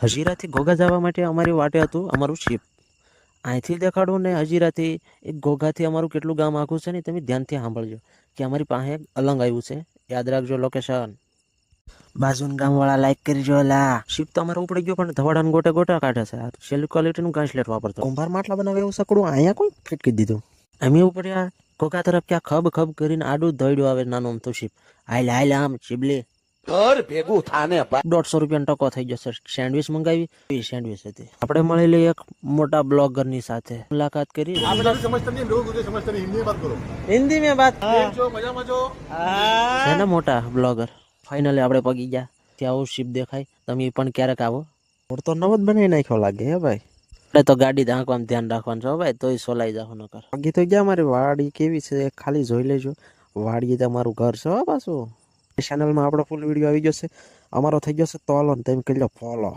હજીરાથી ઘોઘા જવા માટે અમારી વાટે હતું અમારું શિપ. અહીંથી દેખાડું ને હજીરાથી એક ઘોઘાથી અમારું કેટલું ગામ આખું છે ને તમે ધ્યાનથી સાંભળજો કે અમારી પાસે એક અલંગ આવ્યું છે. યાદ રાખજો લોકેશન. બાજુના ગામવાળા લાઈક કરજો. લા શિપ તો અમારે ઉપડી ગયો પણ ધવાડાને ગોટે ગોટા કાઢે છે. છેલ્લી ક્વોલિટીનું ઘાસલેટ વાપરતો. કુંભાર માટલા બનાવે એવું સકડું અહીંયા કોઈ ફિટ કરી દીધું. અમે ઉપડ્યા ઘોઘા તરફ ક્યાં ખબ ખબ કરીને આડું દોડ્યું આવે નાનું અમથું શિપ. હાલ હાલ આમ શિબલી ઘર ભેગું થાને 150 રૂપિયાનો ટકો થઈ જશે. સેન્ડવિચ મંગાવી એ સેન્ડવિચ હતી. આપણે મળેલી એક મોટા બ્લોગરની સાથે મુલાકાત કરી. હિન્દી में बात છે ને મોટા બ્લોગર. ફાઇનલી આપણે પગી ગયા. ત્યાં આવું શિપ દેખાય. તમે પણ ક્યારેક આવો. રોડ તો નવો જ બનાવી નાખ્યો લાગે હે ભાઈ. આપણે તો ગાડી ધાંકવામાં ધ્યાન રાખવાનું છે ભાઈ, તોય સોલાઈ જાવ નકર. પગી તો ગયા. મારી વાડી કેવી છે ખાલી જોઈ લેજો. વાડી તમારું ઘર છે પાછું. ચેનલમાં આપણો ફૂલ વિડીયો આવી જશે. અમારો થઈ જશે તોલો ને તમે કરી લો ફોલો.